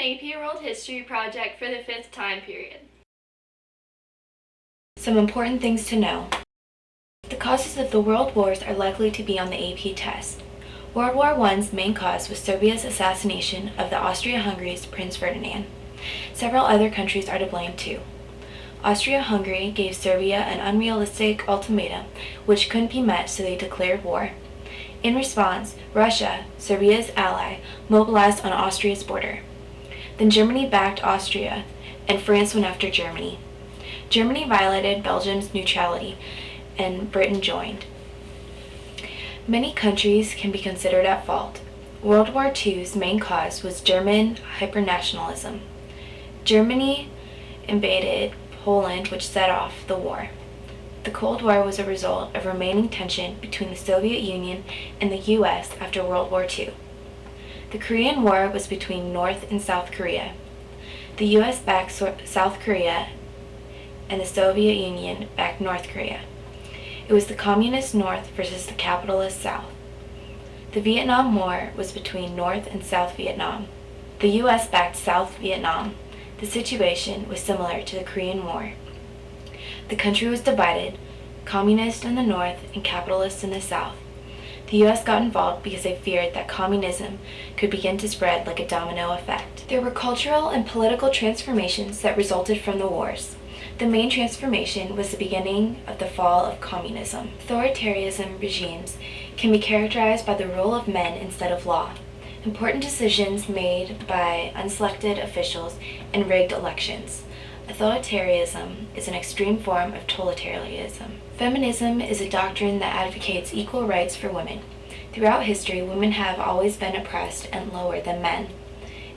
AP World History project for the 5th time period. Some important things to know. The causes of the world wars are likely to be on the AP test. World War I's main cause was Serbia's assassination of the Austria-Hungary's Prince Ferdinand. Several other countries are to blame too. Austria-Hungary gave Serbia an unrealistic ultimatum which couldn't be met, so they declared war. In response, Russia, Serbia's ally, mobilized on Austria's border. Then Germany backed Austria, and France went after Germany. Germany violated Belgium's neutrality, and Britain joined. Many countries can be considered at fault. World War II's main cause was German hypernationalism. Germany invaded Poland, which set off the war. The Cold War was a result of remaining tension between the Soviet Union and the U.S. after World War II. The Korean War was between North and South Korea. The U.S. backed South Korea, and the Soviet Union backed North Korea. It was the communist North versus the capitalist South. The Vietnam War was between North and South Vietnam. The U.S. backed South Vietnam. The situation was similar to the Korean War. The country was divided, communist in the North and capitalist in the South. The U.S. got involved because they feared that communism could begin to spread like a domino effect. There were cultural and political transformations that resulted from the wars. The main transformation was the beginning of the fall of communism. Authoritarianism regimes can be characterized by the rule of men instead of law, important decisions made by unselected officials, and rigged elections. Authoritarianism is an extreme form of totalitarianism. Feminism is a doctrine that advocates equal rights for women. Throughout history, women have always been oppressed and lower than men.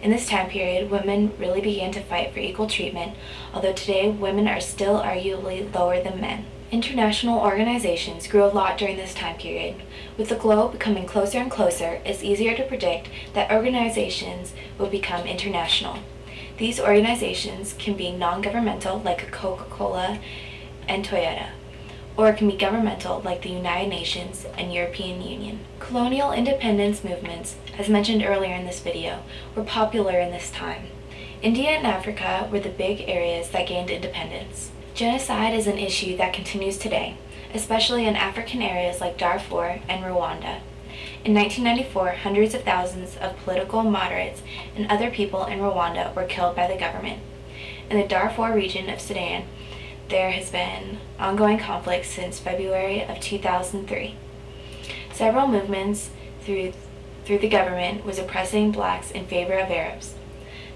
In this time period, women really began to fight for equal treatment, although today women are still arguably lower than men. International organizations grew a lot during this time period. With the globe becoming closer and closer, it's easier to predict that organizations will become international. These organizations can be non-governmental, like Coca-Cola and Toyota, or it can be governmental, like the United Nations and European Union. Colonial independence movements, as mentioned earlier in this video, were popular in this time. India and Africa were the big areas that gained independence. Genocide is an issue that continues today, especially in African areas like Darfur and Rwanda. In 1994, hundreds of thousands of political moderates and other people in Rwanda were killed by the government. In the Darfur region of Sudan, there has been ongoing conflict since February of 2003. Several movements through the government was oppressing blacks in favor of Arabs.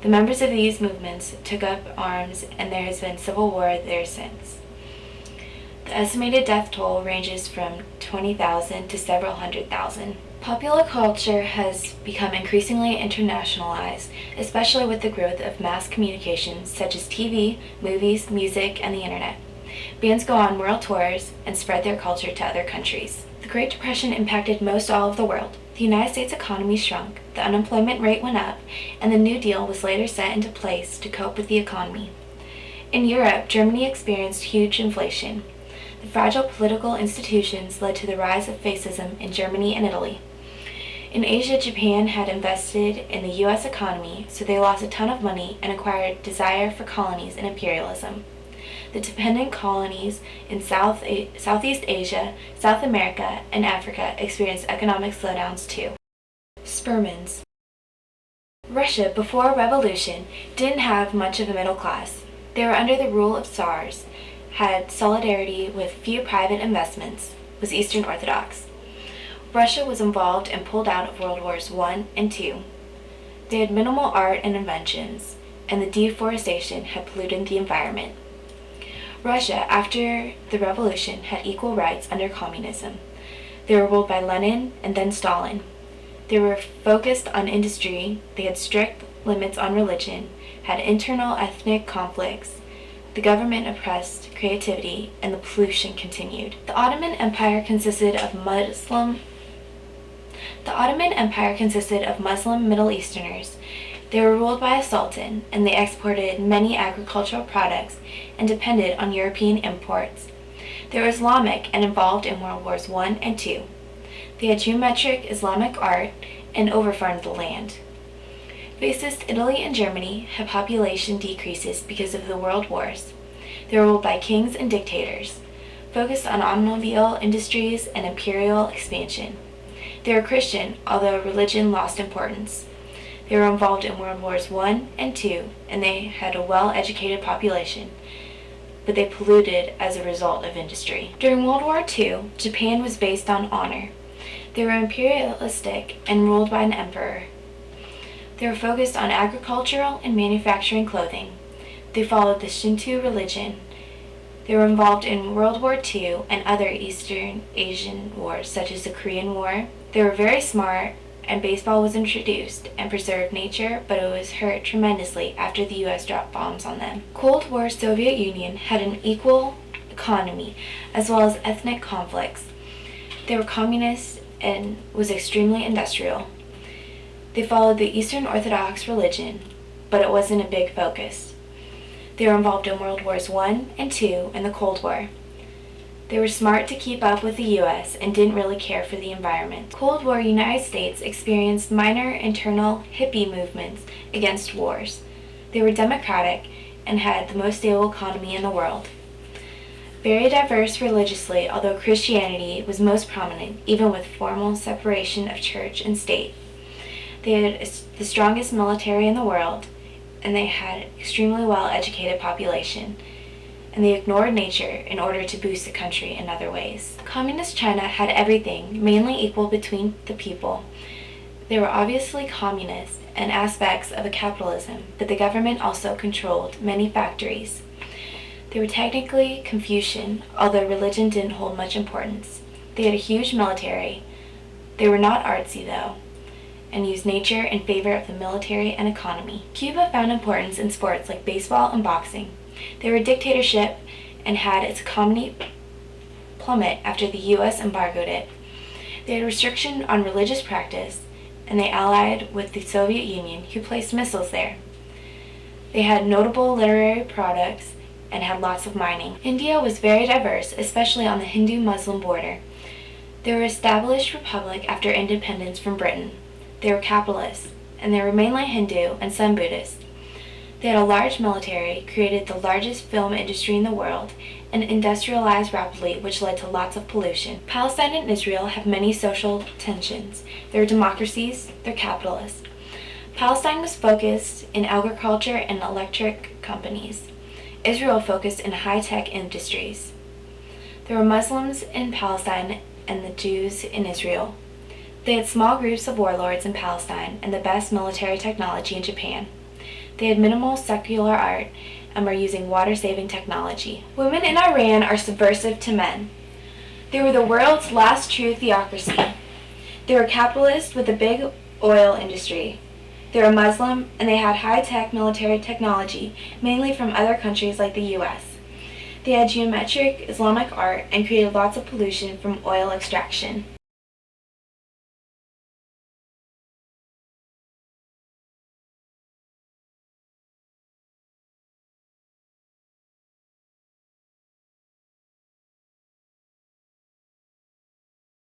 The members of these movements took up arms, and there has been civil war there since. The estimated death toll ranges from 20,000 to several hundred thousand. Popular culture has become increasingly internationalized, especially with the growth of mass communications such as TV, movies, music, and the internet. Bands go on world tours and spread their culture to other countries. The Great Depression impacted most all of the world. The United States economy shrunk, the unemployment rate went up, and the New Deal was later set into place to cope with the economy. In Europe, Germany experienced huge inflation. The fragile political institutions led to the rise of fascism in Germany and Italy. In Asia, Japan had invested in the U.S. economy, so they lost a ton of money and acquired desire for colonies and imperialism. The dependent colonies in Southeast Asia, South America, and Africa experienced economic slowdowns too. Spermans. Russia, before a revolution, didn't have much of a middle class. They were under the rule of Tsars, had solidarity with few private investments, was Eastern Orthodox. Russia was involved and pulled out of World Wars I and II. They had minimal art and inventions, and the deforestation had polluted the environment. Russia, after the revolution, had equal rights under communism. They were ruled by Lenin and then Stalin. They were focused on industry, they had strict limits on religion, had internal ethnic conflicts, the government oppressed creativity, and the pollution continued. The Ottoman Empire consisted of Muslim Middle Easterners. They were ruled by a sultan, and they exported many agricultural products and depended on European imports. They were Islamic and involved in World Wars I and II. They had geometric Islamic art and overfarmed the land. Fascist Italy and Germany had population decreases because of the world wars. They were ruled by kings and dictators, focused on automobile industries and imperial expansion. They were Christian, although religion lost importance. They were involved in World Wars I and II, and they had a well-educated population, but they polluted as a result of industry. During World War II, Japan was based on honor. They were imperialistic and ruled by an emperor. They were focused on agricultural and manufacturing clothing. They followed the Shinto religion. They were involved in World War II and other Eastern Asian wars, such as the Korean War. They were very smart, and baseball was introduced and preserved nature, but it was hurt tremendously after the U.S. dropped bombs on them. Cold War Soviet Union had an equal economy as well as ethnic conflicts. They were communist and was extremely industrial. They followed the Eastern Orthodox religion, but it wasn't a big focus. They were involved in World Wars I and II and the Cold War. They were smart to keep up with the U.S. and didn't really care for the environment. Cold War United States experienced minor internal hippie movements against wars. They were democratic and had the most stable economy in the world. Very diverse religiously, although Christianity was most prominent, even with formal separation of church and state. They had the strongest military in the world, and they had an extremely well-educated population, and they ignored nature in order to boost the country in other ways. Communist China had everything, mainly equal between the people. They were obviously communist and aspects of a capitalism, but the government also controlled many factories. They were technically Confucian, although religion didn't hold much importance. They had a huge military. They were not artsy, though, and used nature in favor of the military and economy. Cuba found importance in sports like baseball and boxing. They were a dictatorship and had its economy plummet after the U.S. embargoed it. They had restriction on religious practice, and they allied with the Soviet Union, who placed missiles there. They had notable literary products and had lots of mining. India was very diverse, especially on the Hindu-Muslim border. They were an established republic after independence from Britain. They were capitalists, and they were mainly Hindu and some Buddhist. They had a large military, created the largest film industry in the world, and industrialized rapidly, which led to lots of pollution. Palestine and Israel have many social tensions. They're democracies, they're capitalists. Palestine was focused in agriculture and electric companies. Israel focused in high-tech industries. There were Muslims in Palestine and the Jews in Israel. They had small groups of warlords in Palestine and the best military technology in Japan. They had minimal secular art and were using water-saving technology. Women in Iran are subversive to men. They were the world's last true theocracy. They were capitalist with a big oil industry. They were Muslim, and they had high-tech military technology, mainly from other countries like the U.S. They had geometric Islamic art and created lots of pollution from oil extraction.